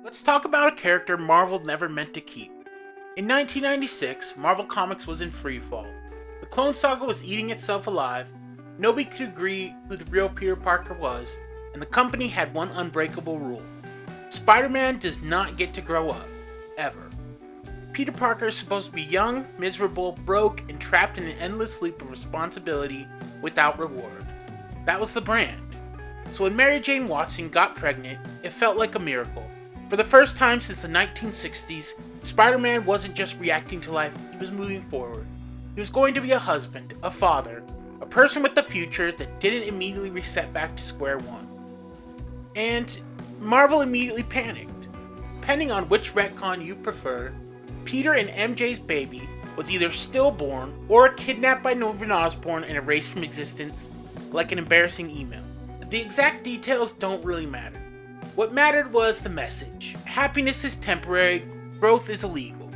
Let's talk about a character Marvel never meant to keep. In 1996, Marvel Comics was in freefall. The Clone Saga was eating itself alive, nobody could agree who the real Peter Parker was, and the company had one unbreakable rule. Spider-Man does not get to grow up, ever. Peter Parker is supposed to be young, miserable, broke, and trapped in an endless loop of responsibility without reward. That was the brand. So when Mary Jane Watson got pregnant, it felt like a miracle. For the first time since the 1960s, Spider-Man wasn't just reacting to life, he was moving forward. He was going to be a husband, a father, a person with a future that didn't immediately reset back to square one. And Marvel immediately panicked. Depending on which retcon you prefer, Peter and MJ's baby was either stillborn or kidnapped by Norman Osborn and erased from existence, like an embarrassing email. The exact details don't really matter. What mattered was the message. Happiness is temporary, growth is illegal.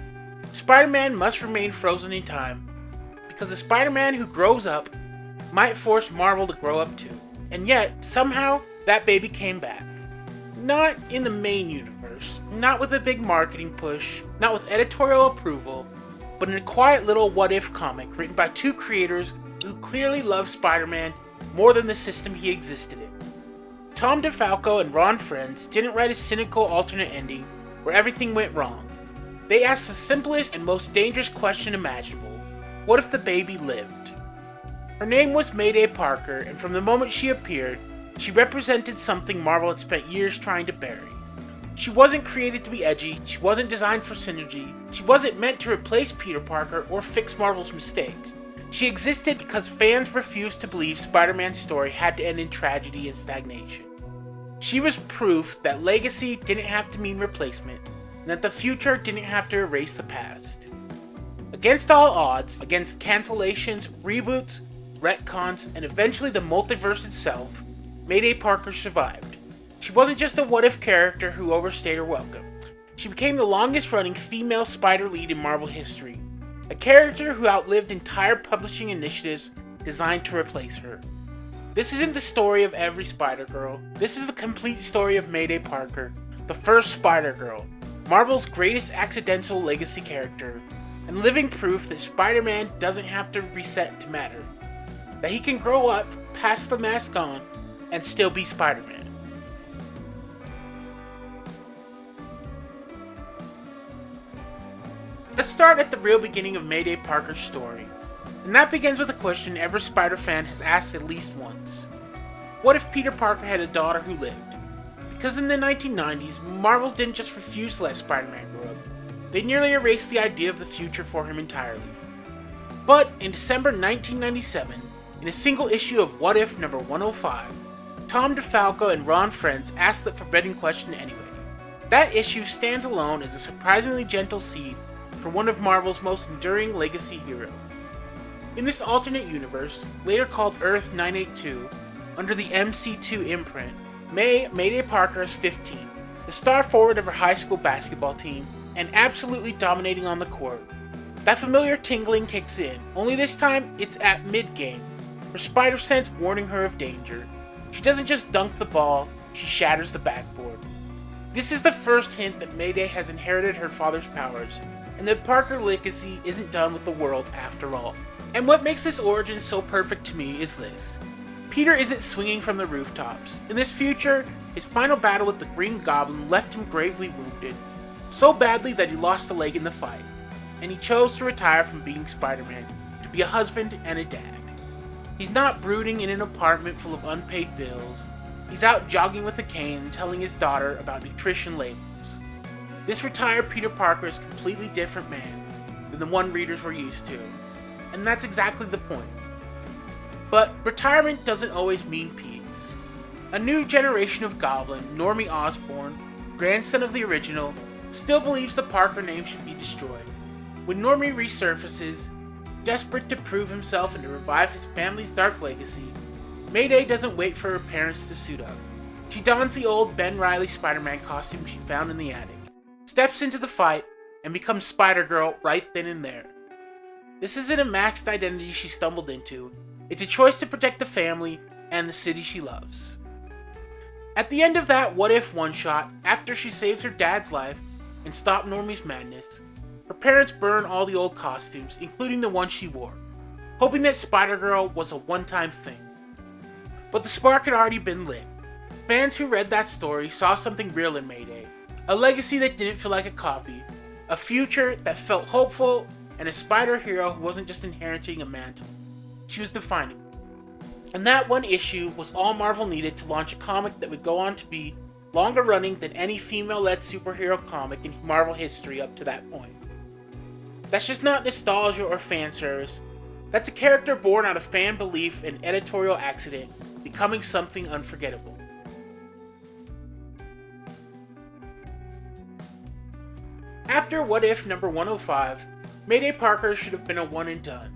Spider-Man must remain frozen in time, because the Spider-Man who grows up might force Marvel to grow up too. And yet, somehow, that baby came back. Not in the main universe, not with a big marketing push, not with editorial approval, but in a quiet little what-if comic written by two creators who clearly love Spider-Man more than the system he existed in. Tom DeFalco and Ron Frenz didn't write a cynical alternate ending where everything went wrong. They asked the simplest and most dangerous question imaginable. What if the baby lived? Her name was Mayday Parker, and from the moment she appeared, she represented something Marvel had spent years trying to bury. She wasn't created to be edgy, she wasn't designed for synergy, she wasn't meant to replace Peter Parker or fix Marvel's mistakes. She existed because fans refused to believe Spider-Man's story had to end in tragedy and stagnation. She was proof that legacy didn't have to mean replacement, and that the future didn't have to erase the past. Against all odds, against cancellations, reboots, retcons, and eventually the multiverse itself, Mayday Parker survived. She wasn't just a what-if character who overstayed her welcome. She became the longest-running female spider lead in Marvel history, a character who outlived entire publishing initiatives designed to replace her. This isn't the story of every Spider-Girl. This is the complete story of Mayday Parker, the first Spider-Girl, Marvel's greatest accidental legacy character, and living proof that Spider-Man doesn't have to reset to matter. That he can grow up, pass the mask on, and still be Spider-Man. Let's start at the real beginning of Mayday Parker's story, and that begins with a question every Spider fan has asked at least once. What if Peter Parker had a daughter who lived? Because in the 1990s, Marvel didn't just refuse to let Spider-Man grow up, they nearly erased the idea of the future for him entirely. But in December 1997, in a single issue of What If number 105, Tom DeFalco and Ron Frenz asked the forbidden question anyway. That issue stands alone as a surprisingly gentle seed for one of Marvel's most enduring legacy heroes. In this alternate universe, later called Earth 982, under the MC2 imprint, Mayday Parker is 15, the star forward of her high school basketball team, and absolutely dominating on the court. That familiar tingling kicks in, only this time it's at mid-game, her spider sense warning her of danger. She doesn't just dunk the ball, she shatters the backboard. This is the first hint that Mayday has inherited her father's powers, and that Parker legacy isn't done with the world after all. And what makes this origin so perfect to me is this. Peter isn't swinging from the rooftops. In this future, his final battle with the Green Goblin left him gravely wounded, so badly that he lost a leg in the fight, and he chose to retire from being Spider-Man to be a husband and a dad. He's not brooding in an apartment full of unpaid bills. He's out jogging with a cane and telling his daughter about nutrition labels. This retired Peter Parker is a completely different man than the one readers were used to, and that's exactly the point. But retirement doesn't always mean peace. A new generation of Goblin, Normie Osborn, grandson of the original, still believes the Parker name should be destroyed. When Normie resurfaces, desperate to prove himself and to revive his family's dark legacy, Mayday doesn't wait for her parents to suit up. She dons the old Ben Reilly Spider-Man costume she found in the attic, steps into the fight, and becomes Spider-Girl right then and there. This isn't a maxed identity she stumbled into, it's a choice to protect the family and the city she loves. At the end of that What If one-shot, after she saves her dad's life and stops Normie's madness, her parents burn all the old costumes, including the one she wore, hoping that Spider-Girl was a one-time thing. But the spark had already been lit. Fans who read that story saw something real in Mayday, a legacy that didn't feel like a copy, a future that felt hopeful, and a spider hero who wasn't just inheriting a mantle. She was defining it. And that one issue was all Marvel needed to launch a comic that would go on to be longer running than any female-led superhero comic in Marvel history up to that point. That's just not nostalgia or fan service. That's a character born out of fan belief and editorial accident, becoming something unforgettable. After What If number 105, Mayday Parker should have been a one and done.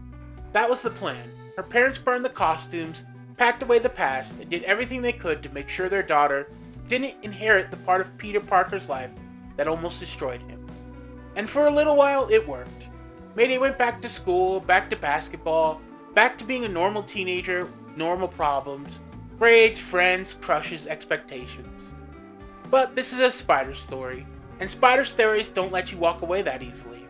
That was the plan. Her parents burned the costumes, packed away the past, and did everything they could to make sure their daughter didn't inherit the part of Peter Parker's life that almost destroyed him. And for a little while, it worked. Mayday went back to school, back to basketball, back to being a normal teenager, normal problems, grades, friends, crushes, expectations. But this is a spider story, and spider stories don't let you walk away that easily.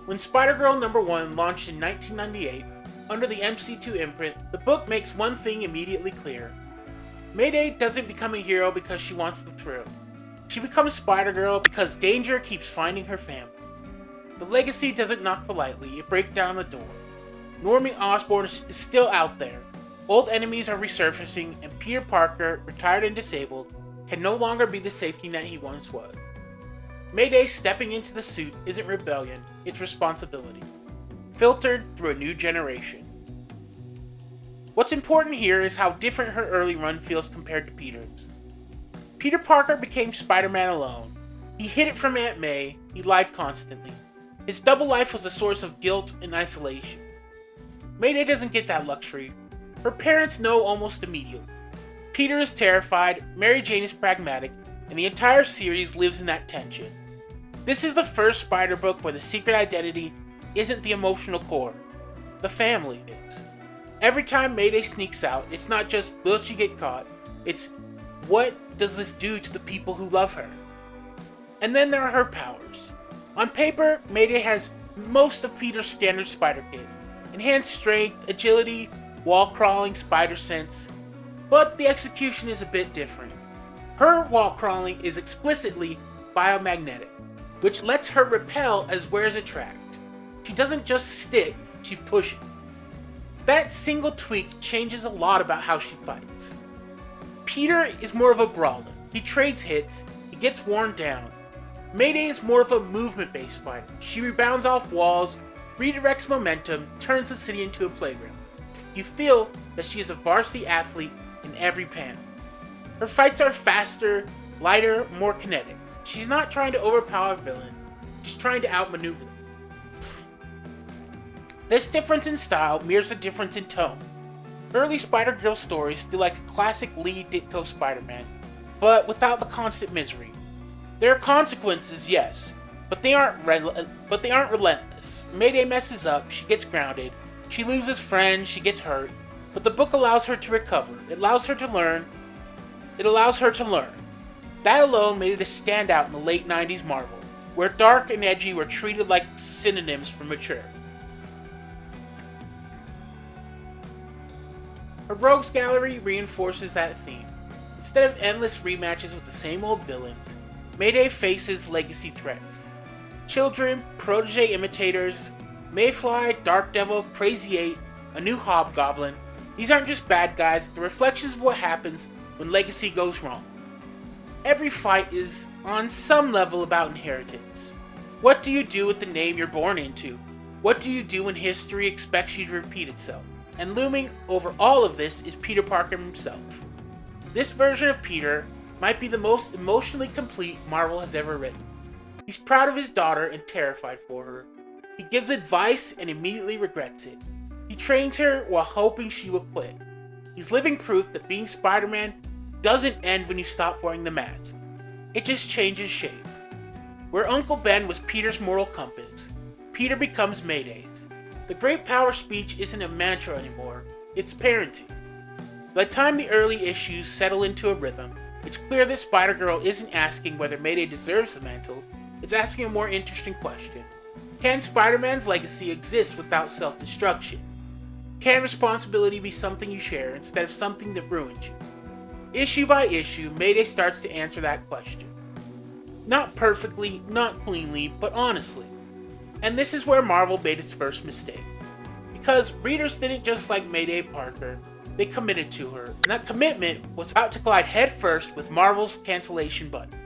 When Spider-Girl number 1 launched in 1998, under the MC2 imprint, the book makes one thing immediately clear. Mayday doesn't become a hero because she wants the thrill. She becomes Spider-Girl because danger keeps finding her family. The legacy doesn't knock politely, it breaks down the door. Normie Osborn is still out there. Old enemies are resurfacing, and Peter Parker, retired and disabled, can no longer be the safety net he once was. Mayday stepping into the suit isn't rebellion, it's responsibility. Filtered through a new generation. What's important here is how different her early run feels compared to Peter's. Peter Parker became Spider-Man alone. He hid it from Aunt May, he lied constantly. His double life was a source of guilt and isolation. Mayday doesn't get that luxury. Her parents know almost immediately. Peter is terrified, Mary Jane is pragmatic, and the entire series lives in that tension. This is the first Spider book where the secret identity isn't the emotional core. The family is. Every time Mayday sneaks out, it's not just will she get caught, it's what does this do to the people who love her? And then there are her powers. On paper, Mayday has most of Peter's standard spider kit. Enhanced strength, agility, wall crawling, spider sense. But the execution is a bit different. Her wall crawling is explicitly biomagnetic, which lets her repel as wares attract. She doesn't just stick, she pushes. That single tweak changes a lot about how she fights. Peter is more of a brawler. He trades hits, he gets worn down. Mayday is more of a movement-based fighter. She rebounds off walls, redirects momentum, turns the city into a playground. You feel that she is a varsity athlete in every panel. Her fights are faster, lighter, more kinetic. She's not trying to overpower a villain, she's trying to outmaneuver them. This difference in style mirrors a difference in tone. Early Spider-Girl stories feel like a classic Lee Ditko Spider-Man, but without the constant misery. There are consequences, yes, but they aren't relentless. Mayday messes up, she gets grounded, she loses friends, she gets hurt, but the book allows her to recover. It allows her to learn. That alone made it a standout in the late 90s Marvel, where dark and edgy were treated like synonyms for mature. Her Rogues Gallery reinforces that theme. Instead of endless rematches with the same old villains, Mayday faces legacy threats. Children, protege imitators, Mayfly, Dark Devil, Crazy 8, a new Hobgoblin. These aren't just bad guys, they're reflections of what happens when legacy goes wrong. Every fight is, on some level, about inheritance. What do you do with the name you're born into? What do you do when history expects you to repeat itself? And looming over all of this is Peter Parker himself. This version of Peter might be the most emotionally complete Marvel has ever written. He's proud of his daughter and terrified for her. He gives advice and immediately regrets it. He trains her while hoping she will quit. He's living proof that being Spider-Man doesn't end when you stop wearing the mask. It just changes shape. Where Uncle Ben was Peter's moral compass, Peter becomes Mayday's. The great power speech isn't a mantra anymore, it's parenting. By the time the early issues settle into a rhythm, It's clear that Spider-Girl isn't asking whether Mayday deserves the mantle, it's asking a more interesting question. Can Spider-Man's legacy exist without self-destruction? Can responsibility be something you share instead of something that ruins you? Issue by issue, Mayday starts to answer that question. Not perfectly, not cleanly, but honestly. And this is where Marvel made its first mistake. Because readers didn't just like Mayday Parker, they committed to her, and that commitment was about to collide headfirst with Marvel's cancellation button.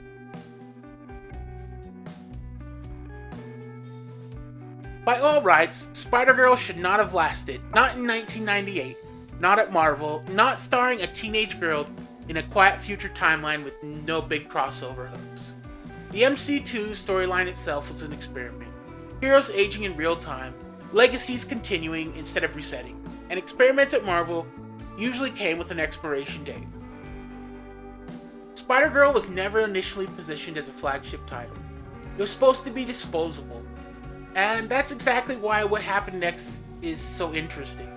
By all rights, Spider-Girl should not have lasted, not in 1998, not at Marvel, not starring a teenage girl in a quiet future timeline with no big crossover hooks. The MC2 storyline itself was an experiment. Heroes aging in real time, legacies continuing instead of resetting, and experiments at Marvel usually came with an expiration date. Spider-Girl was never initially positioned as a flagship title. It was supposed to be disposable, and that's exactly why what happened next is so interesting.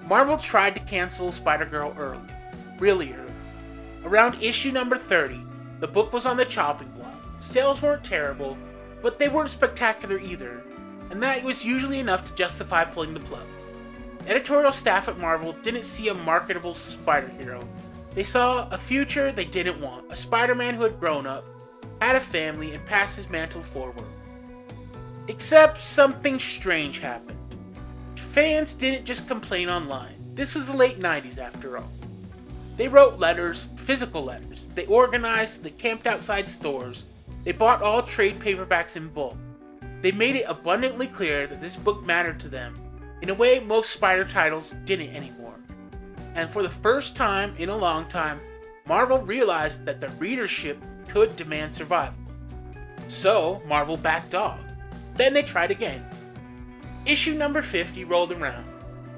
Marvel tried to cancel Spider-Girl early, really early. Around issue number 30, the book was on the chopping block. Sales weren't terrible, but they weren't spectacular either, and that was usually enough to justify pulling the plug. Editorial staff at Marvel didn't see a marketable spider-hero. They saw a future they didn't want, a Spider-Man who had grown up, had a family, and passed his mantle forward. Except something strange happened. Fans didn't just complain online. This was the late 90s after all. They wrote letters, physical letters. They organized, they camped outside stores. They bought all trade paperbacks in bulk. They made it abundantly clear that this book mattered to them in a way most Spider titles didn't anymore. And for the first time in a long time, Marvel realized that the readership could demand survival. So, Marvel backed off. Then they tried again. Issue number 50 rolled around,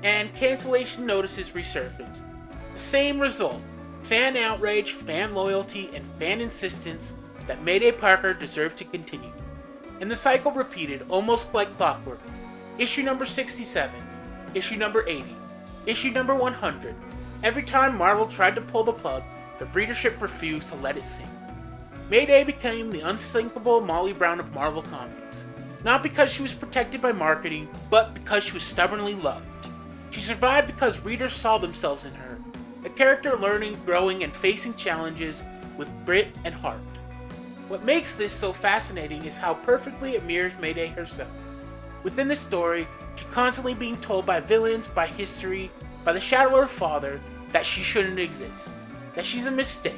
and cancellation notices resurfaced. The same result: fan outrage, fan loyalty, and fan insistence that Mayday Parker deserved to continue. And the cycle repeated almost like clockwork. Issue number 67, issue number 80, issue number 100. Every time Marvel tried to pull the plug, the readership refused to let it sink. Mayday became the unsinkable Molly Brown of Marvel Comics. Not because she was protected by marketing, but because she was stubbornly loved. She survived because readers saw themselves in her, a character learning, growing, and facing challenges with grit and heart. What makes this so fascinating is how perfectly it mirrors Mayday herself. Within the story, she's constantly being told by villains, by history, by the shadow of her father, that she shouldn't exist, that she's a mistake,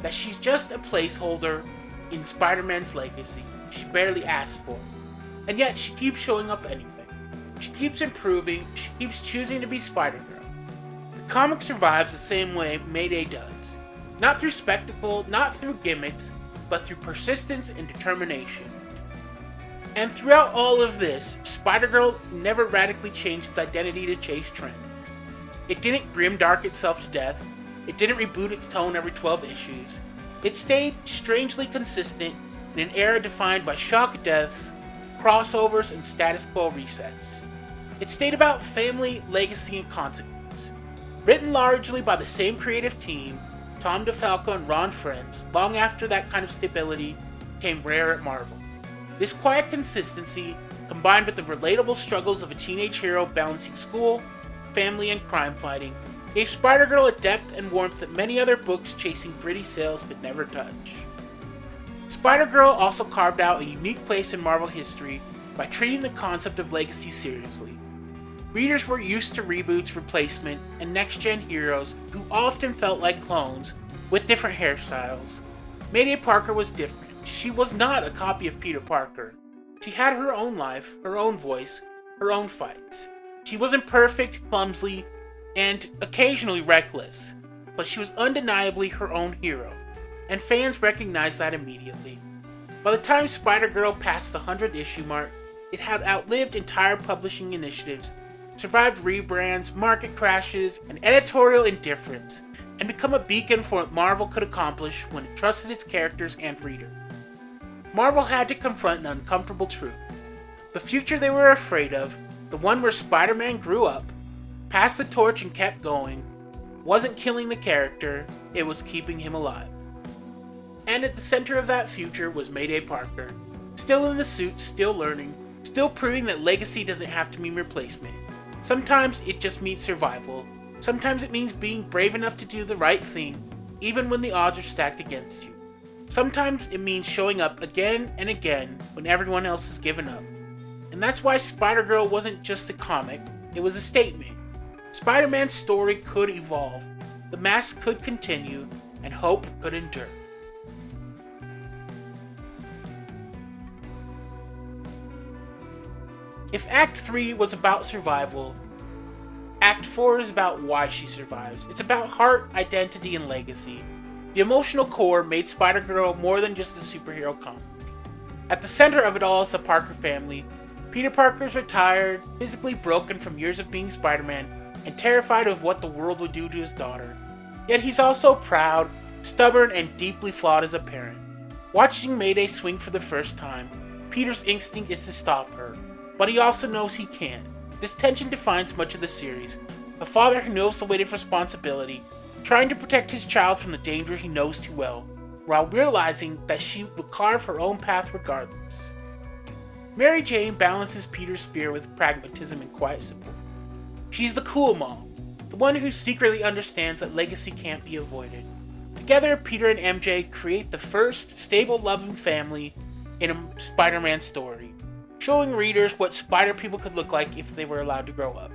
that she's just a placeholder in Spider-Man's legacy she barely asked for. And yet, she keeps showing up anyway. She keeps improving, she keeps choosing to be Spider-Girl. The comic survives the same way Mayday does. Not through spectacle, not through gimmicks, but through persistence and determination. And throughout all of this, Spider-Girl never radically changed its identity to chase trends. It didn't grimdark itself to death. It didn't reboot its tone every 12 issues. It stayed strangely consistent in an era defined by shock deaths, crossovers, and status quo resets. It stayed about family, legacy, and consequence. Written largely by the same creative team, Tom DeFalco and Ron Frenz, long after that kind of stability became rare at Marvel. This quiet consistency, combined with the relatable struggles of a teenage hero balancing school, family, and crime fighting, gave Spider-Girl a depth and warmth that many other books chasing gritty sales could never touch. Spider-Girl also carved out a unique place in Marvel history by treating the concept of legacy seriously. Readers were used to reboots, replacement, and next-gen heroes who often felt like clones with different hairstyles. Mayday Parker was different. She was not a copy of Peter Parker. She had her own life, her own voice, her own fights. She wasn't perfect, clumsy, and occasionally reckless, but she was undeniably her own hero, and fans recognized that immediately. By the time Spider-Girl passed the 100-issue mark, it had outlived entire publishing initiatives, survived rebrands, market crashes, and editorial indifference, and become a beacon for what Marvel could accomplish when it trusted its characters and readers. Marvel had to confront an uncomfortable truth. The future they were afraid of, the one where Spider-Man grew up, passed the torch and kept going, wasn't killing the character, it was keeping him alive. And at the center of that future was Mayday Parker, still in the suit, still learning, still proving that legacy doesn't have to mean replacement. Sometimes it just means survival. Sometimes it means being brave enough to do the right thing, even when the odds are stacked against you. Sometimes it means showing up again and again when everyone else has given up. And that's why Spider-Girl wasn't just a comic, it was a statement. Spider-Man's story could evolve, the mask could continue, and hope could endure. If Act 3 was about survival, Act 4 is about why she survives. It's about heart, identity, and legacy. The emotional core made Spider-Girl more than just a superhero comic. At the center of it all is the Parker family. Peter Parker's retired, physically broken from years of being Spider-Man, and terrified of what the world would do to his daughter. Yet he's also proud, stubborn, and deeply flawed as a parent. Watching Mayday swing for the first time, Peter's instinct is to stop her, but he also knows he can't. This tension defines much of the series. A father who knows the weight of responsibility, trying to protect his child from the danger he knows too well, while realizing that she will carve her own path regardless. Mary Jane balances Peter's fear with pragmatism and quiet support. She's the cool mom, the one who secretly understands that legacy can't be avoided. Together, Peter and MJ create the first stable, loving family in a Spider-Man story, showing readers what Spider people could look like if they were allowed to grow up.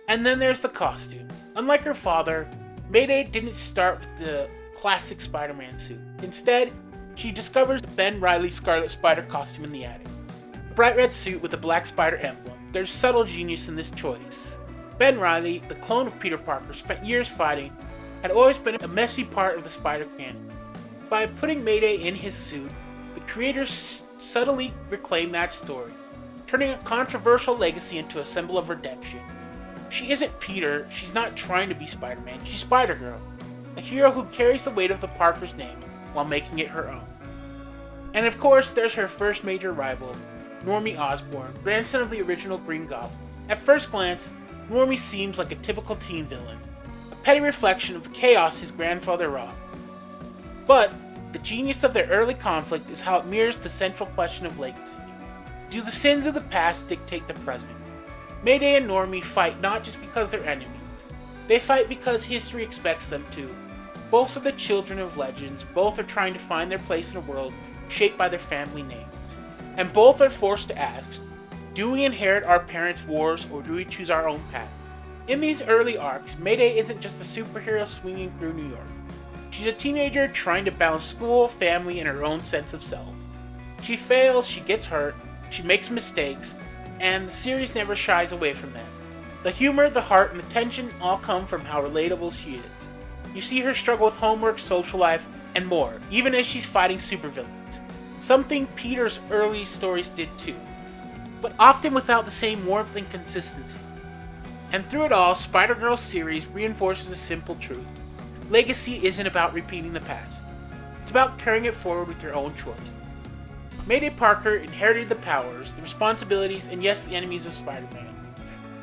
And then there's the costume. Unlike her father, Mayday didn't start with the classic Spider-Man suit. Instead, she discovers the Ben Reilly Scarlet Spider costume in the attic. A bright red suit with a black spider emblem. There's subtle genius in this choice. Ben Reilly, the clone of Peter Parker, spent years fighting, had always been a messy part of the Spider canon. By putting Mayday in his suit, the creators subtly reclaimed that story, turning a controversial legacy into a symbol of redemption. She isn't Peter, she's not trying to be Spider-Man, she's Spider-Girl, a hero who carries the weight of the Parker's name while making it her own. And of course, there's her first major rival, Normie Osborn, grandson of the original Green Goblin. At first glance, Normie seems like a typical teen villain, a petty reflection of the chaos his grandfather wrought. But the genius of their early conflict is how it mirrors the central question of legacy. Do the sins of the past dictate the present? Mayday and Normie fight not just because they're enemies, they fight because history expects them to. Both are the children of legends, both are trying to find their place in a world shaped by their family names. And both are forced to ask, do we inherit our parents' wars or do we choose our own path? In these early arcs, Mayday isn't just a superhero swinging through New York. She's a teenager trying to balance school, family, and her own sense of self. She fails, she gets hurt, she makes mistakes, and the series never shies away from that. The humor, the heart, and the tension all come from how relatable she is. You see her struggle with homework, social life, and more, even as she's fighting supervillains. Something Peter's early stories did too, but often without the same warmth and consistency. And through it all, Spider-Girl's series reinforces a simple truth. Legacy isn't about repeating the past. It's about carrying it forward with your own choice. Mayday Parker inherited the powers, the responsibilities, and yes, the enemies of Spider-Man.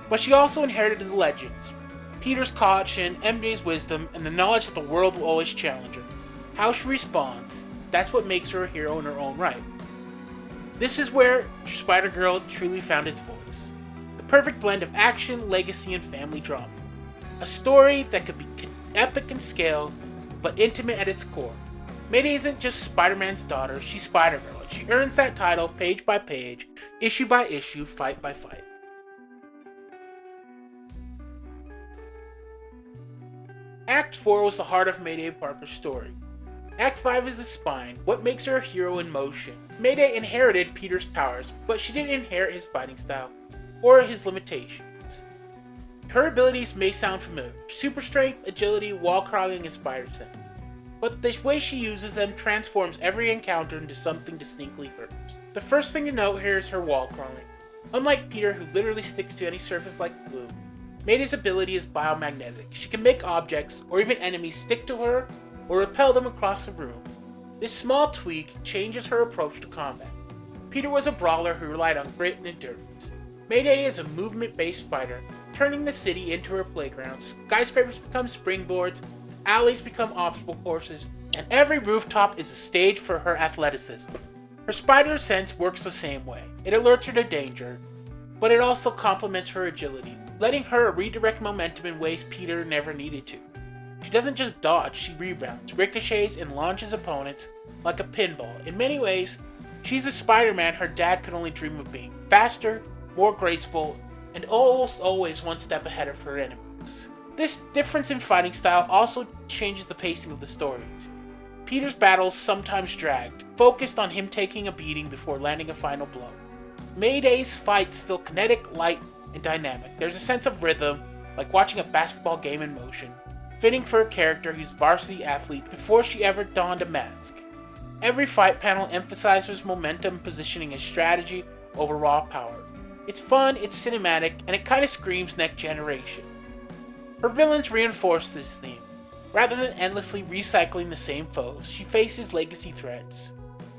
But she also inherited the legends. Peter's caution, MJ's wisdom, and the knowledge that the world will always challenge her. How she responds, that's what makes her a hero in her own right. This is where Spider-Girl truly found its voice. The perfect blend of action, legacy, and family drama. A story that could be epic in scale, but intimate at its core. Mayday isn't just Spider-Man's daughter, she's Spider-Girl. She earns that title page by page, issue by issue, fight by fight. Act 4 was the heart of Mayday Parker's story. Act 5 is the spine, what makes her a hero in motion. Mayday inherited Peter's powers, but she didn't inherit his fighting style, or his limitations. Her abilities may sound familiar, super strength, agility, wall crawling, and spider sense. But the way she uses them transforms every encounter into something distinctly hers. The first thing to note here is her wall crawling. Unlike Peter, who literally sticks to any surface like glue, Mayday's ability is biomagnetic. She can make objects, or even enemies, stick to her, or repel them across the room. This small tweak changes her approach to combat. Peter was a brawler who relied on grit and endurance. Mayday is a movement-based fighter, turning the city into her playground. Skyscrapers become springboards, alleys become obstacle courses, and every rooftop is a stage for her athleticism. Her spider sense works the same way. It alerts her to danger, but it also complements her agility, letting her redirect momentum in ways Peter never needed to. She doesn't just dodge, she rebounds, ricochets, and launches opponents like a pinball. In many ways, she's the Spider-Man her dad could only dream of being. Faster, more graceful, and almost always one step ahead of her enemies. This difference in fighting style also changes the pacing of the stories. Peter's battles sometimes dragged, focused on him taking a beating before landing a final blow. Mayday's fights feel kinetic, light, and dynamic. There's a sense of rhythm, like watching a basketball game in motion, fitting for a character who's varsity athlete before she ever donned a mask. Every fight panel emphasizes momentum, positioning as strategy over raw power. It's fun, it's cinematic, and it kind of screams next generation. Her villains reinforce this theme. Rather than endlessly recycling the same foes, she faces legacy threats.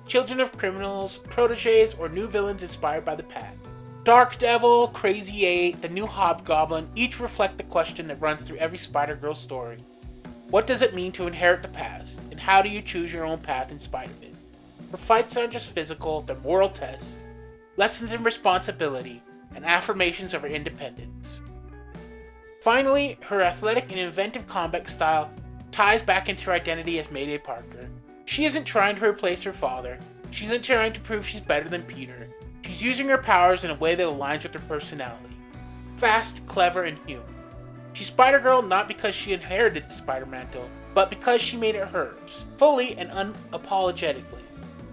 Children of criminals, proteges, or new villains inspired by the past. Dark Devil, Crazy 8, the new Hobgoblin each reflect the question that runs through every Spider-Girl story. What does it mean to inherit the past, and how do you choose your own path in spite of it? Her fights aren't just physical, they're moral tests, lessons in responsibility, and affirmations of her independence. Finally, her athletic and inventive combat style ties back into her identity as Mayday Parker. She isn't trying to replace her father, she isn't trying to prove she's better than Peter. She's using her powers in a way that aligns with her personality. Fast, clever, and human. She's Spider-Girl not because she inherited the Spider-Mantle, but because she made it hers, fully and unapologetically.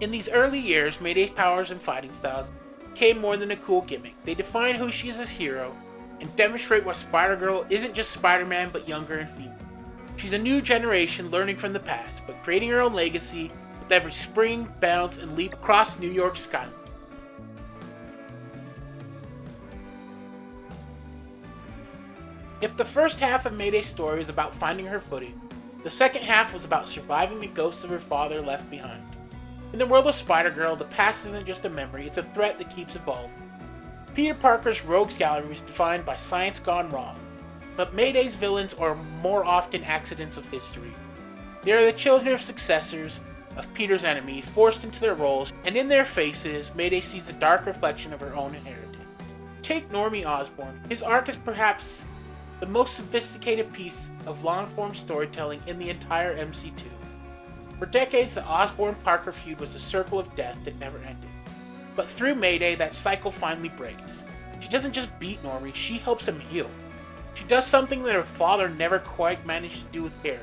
In these early years, Mayday's powers and fighting styles became more than a cool gimmick. They define who she is as a hero, and demonstrate why Spider-Girl isn't just Spider-Man but younger and female. She's a new generation learning from the past, but creating her own legacy with every spring, bounce, and leap across New York's skyline. If the first half of Mayday's story was about finding her footing, the second half was about surviving the ghosts of her father left behind. In the world of Spider-Girl, the past isn't just a memory, it's a threat that keeps evolving. Peter Parker's rogues gallery is defined by science gone wrong, but Mayday's villains are more often accidents of history. They are the children of successors of Peter's enemies, forced into their roles, and in their faces, Mayday sees a dark reflection of her own inheritance. Take Normie Osborn. His arc is perhaps the most sophisticated piece of long-form storytelling in the entire MC2. For decades, the Osborn-Parker feud was a circle of death that never ended. But through Mayday, that cycle finally breaks. She doesn't just beat Normie, she helps him heal. She does something that her father never quite managed to do with Harry.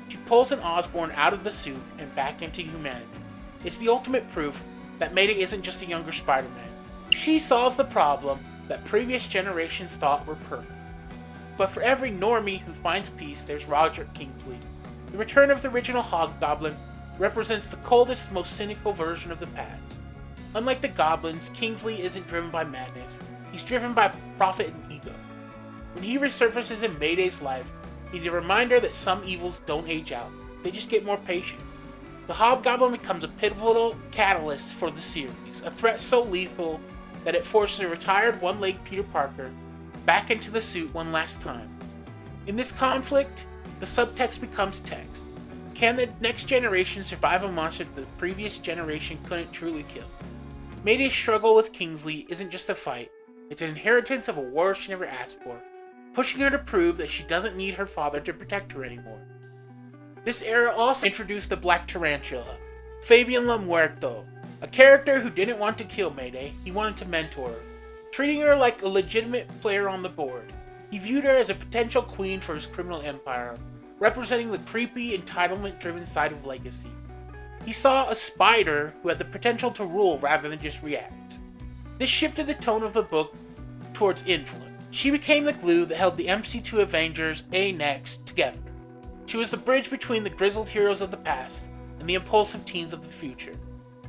She pulls an Osborn out of the suit and back into humanity. It's the ultimate proof that Mayday isn't just a younger Spider-Man. She solves the problem that previous generations thought were permanent. But for every Normie who finds peace, there's Roger Kingsley. The return of the original Hobgoblin represents the coldest, most cynical version of the past. Unlike the Goblins, Kingsley isn't driven by madness, he's driven by profit and ego. When he resurfaces in Mayday's life, he's a reminder that some evils don't age out, they just get more patient. The Hobgoblin becomes a pivotal catalyst for the series, a threat so lethal that it forces a retired one-legged Peter Parker back into the suit one last time. In this conflict, the subtext becomes text. Can the next generation survive a monster that the previous generation couldn't truly kill? Mayday's struggle with Kingsley isn't just a fight, it's an inheritance of a war she never asked for, pushing her to prove that she doesn't need her father to protect her anymore. This era also introduced the Black Tarantula, Fabian La Muerto, a character who didn't want to kill Mayday, he wanted to mentor her. Treating her like a legitimate player on the board, he viewed her as a potential queen for his criminal empire, representing the creepy, entitlement-driven side of Legacy. He saw a spider who had the potential to rule rather than just react. This shifted the tone of the book towards influence. She became the glue that held the MC2 Avengers, A-Next, together. She was the bridge between the grizzled heroes of the past and the impulsive teens of the future.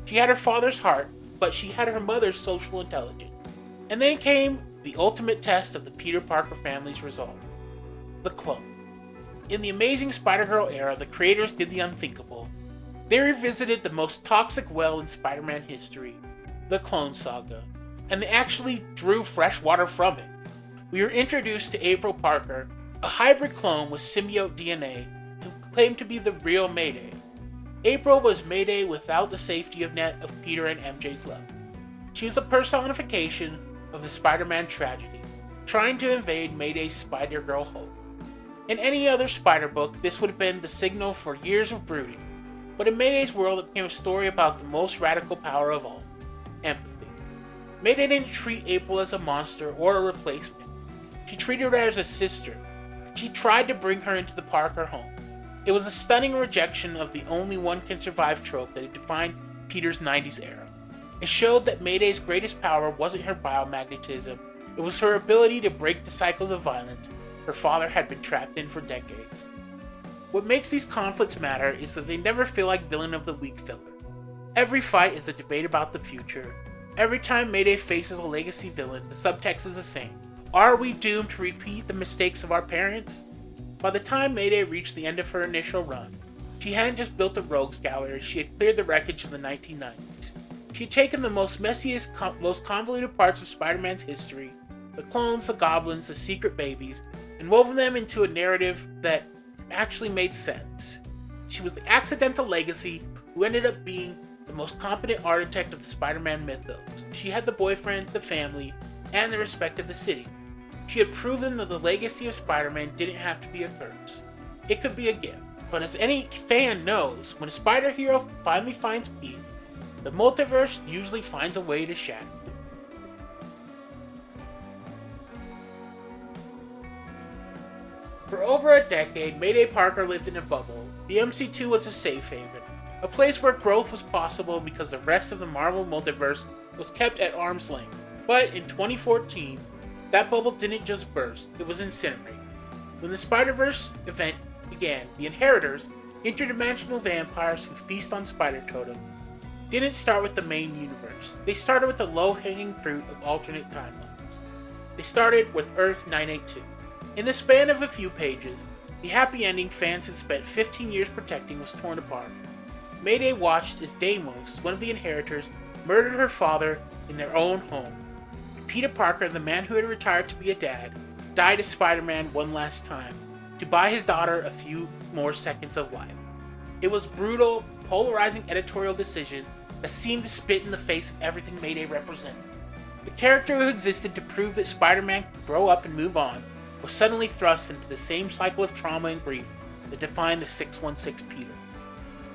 She had her father's heart, but she had her mother's social intelligence. And then came the ultimate test of the Peter Parker family's resolve. The clone. In the Amazing Spider-Girl era, the creators did the unthinkable. They revisited the most toxic well in Spider-Man history, the Clone Saga, and they actually drew fresh water from it. We were introduced to April Parker, a hybrid clone with symbiote DNA who claimed to be the real Mayday. April was Mayday without the safety net of Peter and MJ's love. She was the personification of the Spider-Man tragedy, trying to invade Mayday's Spider-Girl home. In any other Spider book, this would have been the signal for years of brooding, but in Mayday's world it became a story about the most radical power of all, empathy. Mayday didn't treat April as a monster or a replacement. She treated her as a sister. She tried to bring her into the Parker home. It was a stunning rejection of the only one can survive trope that had defined Peter's 90s era. It showed that Mayday's greatest power wasn't her biomagnetism, it was her ability to break the cycles of violence her father had been trapped in for decades. What makes these conflicts matter is that they never feel like villain of the week filler. Every fight is a debate about the future. Every time Mayday faces a legacy villain, the subtext is the same. Are we doomed to repeat the mistakes of our parents? By the time Mayday reached the end of her initial run, she hadn't just built a rogues gallery, she had cleared the wreckage of the 1990s. She had taken the most messiest, most convoluted parts of Spider-Man's history, the clones, the goblins, the secret babies, and woven them into a narrative that actually made sense. She was the accidental legacy who ended up being the most competent architect of the Spider-Man mythos. She had the boyfriend, the family, and the respect of the city. She had proven that the legacy of Spider-Man didn't have to be a curse. It could be a gift. But as any fan knows, when a spider hero finally finds peace, the multiverse usually finds a way to shatter. For over a decade, Mayday Parker lived in a bubble. The MC2 was a safe haven, a place where growth was possible because the rest of the Marvel Multiverse was kept at arm's length. But in 2014, that bubble didn't just burst, it was incinerated. When the Spider-Verse event began, the Inheritors, interdimensional vampires who feast on Spider Totem, didn't start with the main universe. They started with the low-hanging fruit of alternate timelines. They started with Earth 982. In the span of a few pages, the happy ending fans had spent 15 years protecting was torn apart. Mayday watched as Deimos, one of the Inheritors, murdered her father in their own home. And Peter Parker, the man who had retired to be a dad, died as Spider-Man one last time, to buy his daughter a few more seconds of life. It was brutal, polarizing editorial decision that seemed to spit in the face of everything Mayday represented. The character who existed to prove that Spider-Man could grow up and move on was suddenly thrust into the same cycle of trauma and grief that defined the 616 Peter.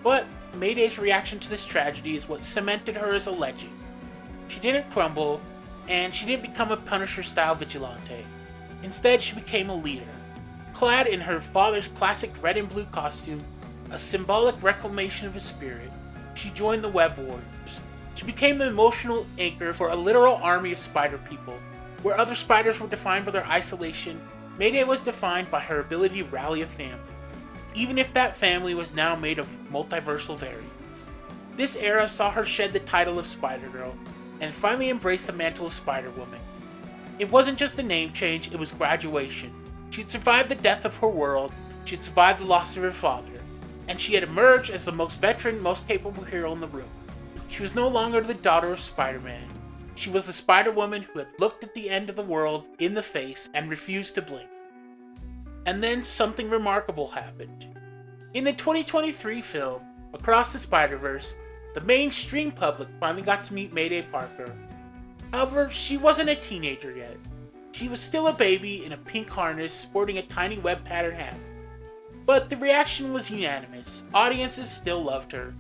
But Mayday's reaction to this tragedy is what cemented her as a legend. She didn't crumble, and she didn't become a Punisher-style vigilante. Instead, she became a leader. Clad in her father's classic red and blue costume, a symbolic reclamation of his spirit, she joined the Web Warriors. She became the emotional anchor for a literal army of spider people. Where other spiders were defined by their isolation, Mayday was defined by her ability to rally a family, even if that family was now made of multiversal variants. This era saw her shed the title of Spider-Girl, and finally embrace the mantle of Spider-Woman. It wasn't just a name change, it was graduation. She had survived the death of her world, she had survived the loss of her father, and she had emerged as the most veteran, most capable hero in the room. She was no longer the daughter of Spider-Man. She was the Spider-Woman who had looked at the end of the world in the face and refused to blink. And then something remarkable happened. In the 2023 film, Across the Spider-Verse, the mainstream public finally got to meet Mayday Parker. However, she wasn't a teenager yet. She was still a baby in a pink harness sporting a tiny web pattern hat. But the reaction was unanimous. Audiences still loved her.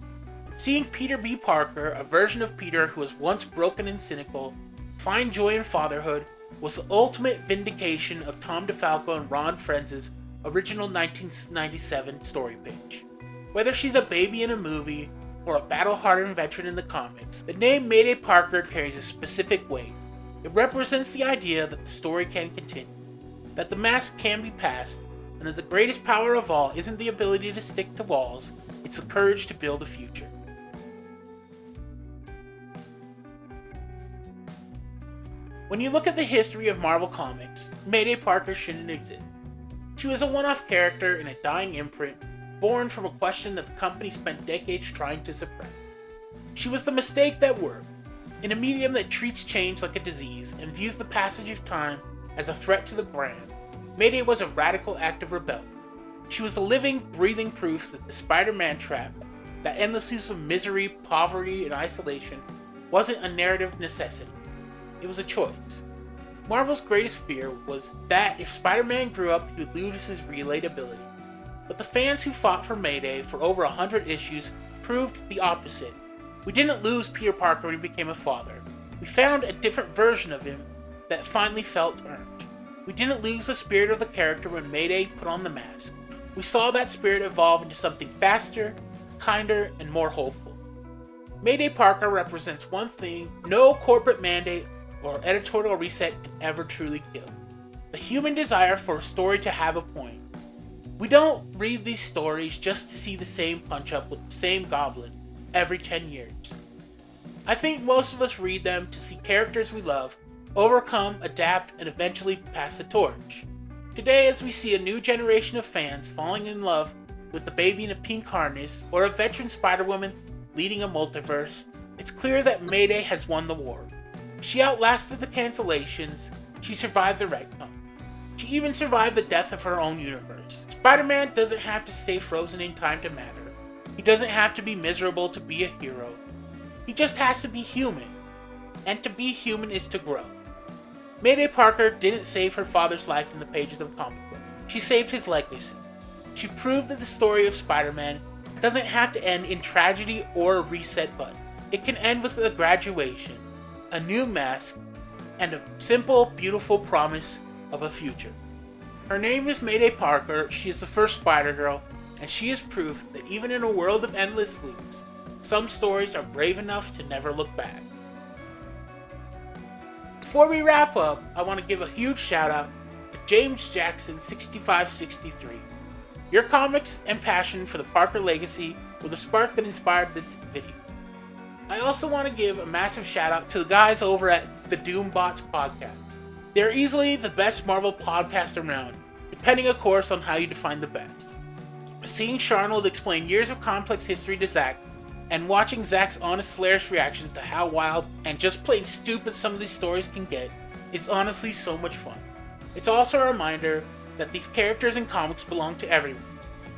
Seeing Peter B. Parker, a version of Peter who was once broken and cynical, find joy in fatherhood was the ultimate vindication of Tom DeFalco and Ron Frenz's original 1997 story pitch. Whether she's a baby in a movie or a battle-hardened veteran in the comics, the name Mayday Parker carries a specific weight. It represents the idea that the story can continue, that the mask can be passed, and that the greatest power of all isn't the ability to stick to walls, it's the courage to build a future. When you look at the history of Marvel Comics, Mayday Parker shouldn't exist. She was a one-off character in a dying imprint, born from a question that the company spent decades trying to suppress. She was the mistake that worked, in a medium that treats change like a disease and views the passage of time as a threat to the brand. Mayday was a radical act of rebellion. She was the living, breathing proof that the Spider-Man trap that endless use of misery, poverty, and isolation wasn't a narrative necessity. It was a choice. Marvel's greatest fear was that if Spider-Man grew up, he would lose his relatability. But the fans who fought for Mayday for over 100 issues proved the opposite. We didn't lose Peter Parker when he became a father. We found a different version of him that finally felt earned. We didn't lose the spirit of the character when Mayday put on the mask. We saw that spirit evolve into something faster, kinder, and more hopeful. Mayday Parker represents one thing no corporate mandate or editorial reset can ever truly kill: the human desire for a story to have a point. We don't read these stories just to see the same punch-up with the same goblin every 10 years. I think most of us read them to see characters we love overcome, adapt, and eventually pass the torch. Today, as we see a new generation of fans falling in love with the baby in a pink harness or a veteran Spider-Woman leading a multiverse, it's clear that Mayday has won the war. She outlasted the cancellations, she survived the retcon. She even survived the death of her own universe. Spider-Man doesn't have to stay frozen in time to matter. He doesn't have to be miserable to be a hero. He just has to be human. And to be human is to grow. Mayday Parker didn't save her father's life in the pages of a comic book. She saved his legacy. She proved that the story of Spider-Man doesn't have to end in tragedy or a reset button. It can end with a graduation, a new mask, and a simple, beautiful promise of a future. Her name is Mayday Parker, she is the first Spider-Girl, and she is proof that even in a world of endless loops, some stories are brave enough to never look back. Before we wrap up, I want to give a huge shout out to James Jackson 6563. Your comics and passion for the Parker legacy were the spark that inspired this video. I also want to give a massive shout out to the guys over at the Doombots podcast. They're easily the best Marvel podcast around, depending of course on how you define the best. Seeing Sharnold explain years of complex history to Zach, and watching Zach's honest hilarious reactions to how wild and just plain stupid some of these stories can get is honestly so much fun. It's also a reminder that these characters in comics belong to everyone,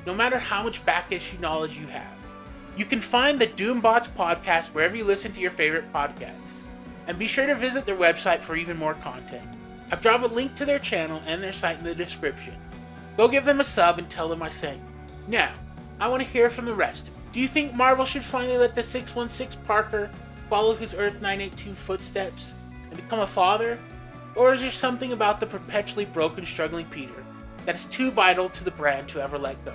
no matter how much back issue knowledge you have. You can find the Doombots podcast wherever you listen to your favorite podcasts, and be sure to visit their website for even more content. I've dropped a link to their channel and their site in the description. Go give them a sub and tell them I sent you. Now, I want to hear from the rest. Do you think Marvel should finally let the 616 Parker follow his Earth 982 footsteps and become a father? Or is there something about the perpetually broken, struggling Peter that is too vital to the brand to ever let go?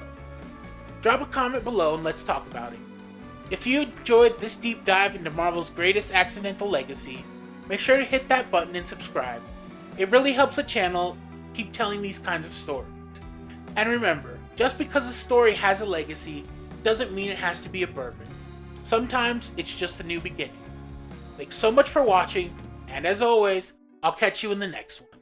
Drop a comment below and let's talk about it. If you enjoyed this deep dive into Marvel's greatest accidental legacy, make sure to hit that button and subscribe. It really helps the channel keep telling these kinds of stories. And remember, just because a story has a legacy doesn't mean it has to be a bourbon. Sometimes it's just a new beginning. Thanks so much for watching, and as always, I'll catch you in the next one.